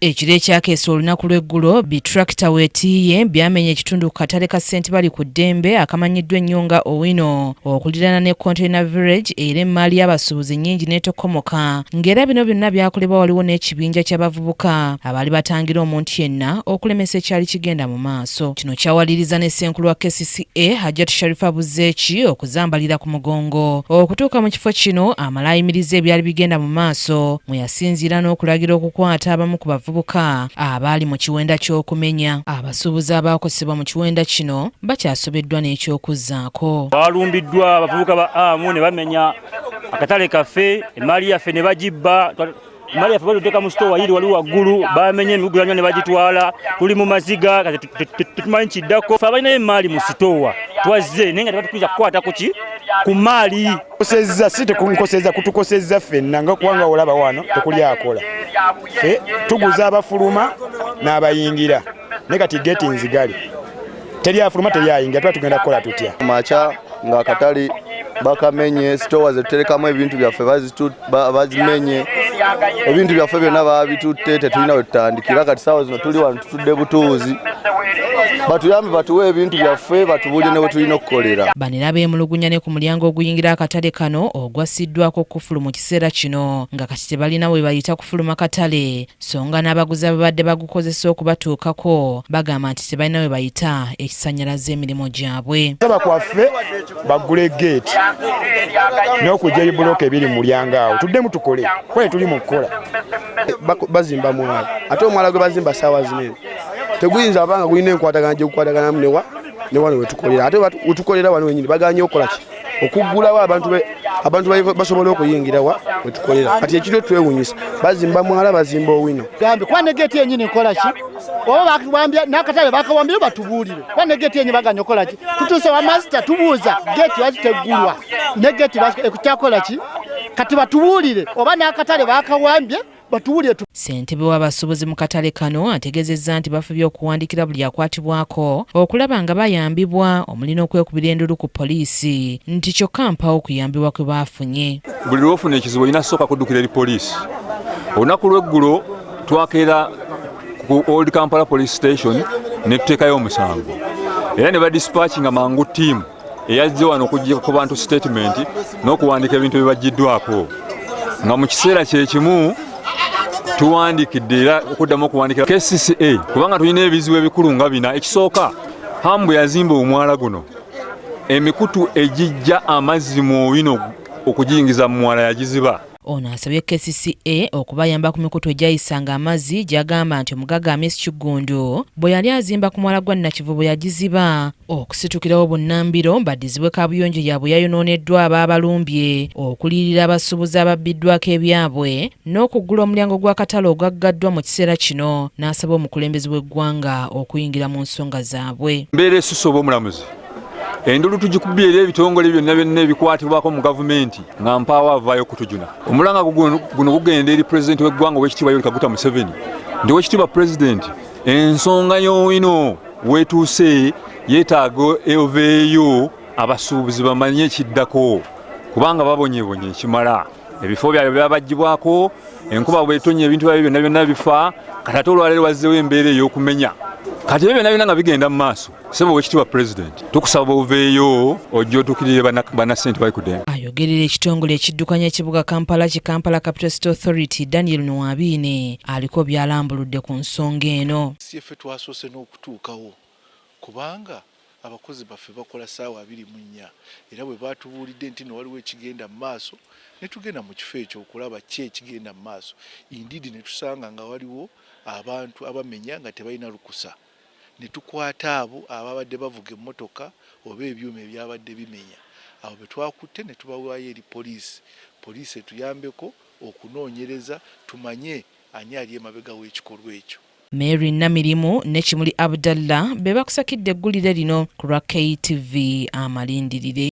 Ekiro ekyakeesa olunaku lw'eggulo bitulakita weetiiye byamenye ekitundu ku katale ka St. Bali ku Ddembe akamanyiddwa ennyo nga Owino okuliraana ne Container Village era emmaali y'abasuubuzi nnyingi n'etokomoka ng'era bino byonna byakolebwa waliwo n'ekibinja ky'abavubuka abaali batangira omuntu yenna okulemesa ekyali kigenda mu maaso. Kino kyawaliriza ne Ssenkulu wa KCCA Hajjati Sharifa Buzeeki okuzambalira ku mugongo okutuuka mu kifo kino amala ayimiriza ebyali bigenda mu maaso mwe yasinziira n'okulagira okukwata abamu ku bavubuka abaali mu kiwenda ky'okumenya. Abasuubuzi abaakosebwa mu kiwenda kino bakyasobeddwa n'ekyokuzzaako. Balumbiddwa abavubuka ba AMU ne bamenya akatale kaffe, emmaali yaffe ne bagibba. Emmaali yaffe baluteka mu sitowa yiri wali waggulu, bamenye emigulanyo ne bagitwala. Tuli mu maziga tetumanyi kiddako. Ffe abalinayo emmaali mu sitowa twazze naye nga tebatukwiza kukwata ku maali. Kosezza si tekunkosezza kutukosezza ffenna nga kubanga olaba wano tekuli akola. Ffe tuguza abafuluma n'abayingira ne kati gettings gali teri afuluma teri ayingira tuba tugenda kukola tutya. Macha nga akatale bakamenye sitowa zetuterekamu ebintu byaffe bazimenye ebintu byaffe byonna babitutte tetulina we tutandikira kati saawa zino tuli wano tutudde butuuzi batuyambe batuwe ebintu byaffe batubuulire ne we tulina okukolera. Banera beemulugunya ne ku mulyango oguyingira akatale kano ogwassiddwako kufulu mu kiseera kino nga kati tebalina we bayita kufuluma katale so nga n'abaguzi ababadde bagukozesa okubatuukako bagamba nti tebalina we bayita ekisannyalaza emirimu gyabwe. Saba kwaffe baggule geeti n'okujja ebibulooka ebiri mu mulyango awo tuddemu tukole kwe tuli mu kukola. Bazimba mwala ate omwala gwe bazimba saawa zinene teguyinza abanga gulina enkwatagana gye gukwataganamu ne wano wetukolera ate wetukolera wano wenyini baganye okukola ki okuggulawo abantu basobola okuyingirawa wetukolera kati ekiro twewunyisa bazimba mwala bazimba Owino gambe kwa negeti yenyini nkola ki oba bakibambya n'akatale bakawambire batubuulire kwa negeti yenyi baganye okola ki tutuse wa master tubuuza geti yaziteggulwa negeti ekukyakola ki kati batubuulire oba n'akatale bakawambye batubuulire. Ssentebe w'abasuubuzi mu katale kano ategeezezza nti bafubye okuwandiikira buli akwatibwako okulaba nga bayambibwa omulina okwekubira endulu ku poliisi nti kyokka mpawo okuyambibwa kwe baafunye. Buli lwofuna ekizibu olina ssooka kuddukira eri poliisi. Olunaku lw'eggulo twakeera ku Old Kampala Police Station ne tuteekayo omusango era ne badispatchinga mangu ttiimu eyazze wano okuggyako ku bantu statement n'okuwandiika ebintu ebibaggiddwako nga mu kiseera kye kimu tuwandikidde era okuddamu okuwandikira KCCA kubanga tulina ebizibu ebikulu nga bina. Ekisooka Hambu yazimba omwala guno emikutu egijja amazzi mu Owino okugiyingiza mu mwala yagiziba. Ono asabye KCCA okubayamba ku mikutu egyayisanga amazzi gy'agamba nti omugagga Amiss Kiggundu bwe yali azimba ku mwala gwa Nakivubo yagiziba okusitukirawo bunnambiro baddizibwe kaabuyonjo yaabwe yayonooneddwa abaabalumbye okuliyirira abasuubuzi ababbiddwako ebyabwe n'okuggula omulyango gw'akatale ogwaggaddwa mu kiseera kino n'asaba omukulembeze w'eggwanga okuyingira mu nsonga zaabwe. Mbeera essusa oba omulamuzi endulu tugikubbye eri ebitongole byonna byonna ebikwatibwako mu gavumenti nga mpaawo avaayo okutujuna. Omulanga guno gugenda eri pulezidenti w'eggwanga Oweekitiibwa Yoweri Kaguta Museveni ndi Oweekitiibwa pulezidenti ensonga y'Owino weetuuse yeetaaga eveeyo abasuubuzi bamanye ekiddako kubanga babonyebonye ekimala ebifo byabwe byabaggyibwako enkuba bw'etonnya ebintu byabwe byonna byonna bifa kati ate olwaleero bazzeewo embeera ey'okumenya kati ebyo byonna nga bigenda mu maaso. Sebo Oweekitiibwa pulezidenti tukusaba oveeyo ojja otuukirire banna St. Bali ku Ddembe. Ayogerera ekitongole ekiddukanya ekibuga Kampala ki Kampala Capital City Authority Daniel Nwabiine aliko byalambuludde ku nsonga eno. Siffe twasoose n'okutuukawo kubanga abakozi baffe bakola ssaawa 24 era bwe batubuulidde nti waliwo ekigenda mu maaso ne tugenda mu kifo ekyo okulaba ki ekigenda mu maaso. Indeed ne tusanga nga waliwo abantu abamenya nga tebalina lukusa ne tukwata abo ababadde bavuga emmotoka oba ebyuma ebyabadde bimenya. Abo bwe twakutte ne tubawaayo eri poliisi etuyambeko okunoonyereza tumanye ani ali emabega w'ekikolwa ekyo. Mary Namirimu ne Kimuli Abdallah be bakusakidde eggulire lino ku lwa KTV Amalindirire.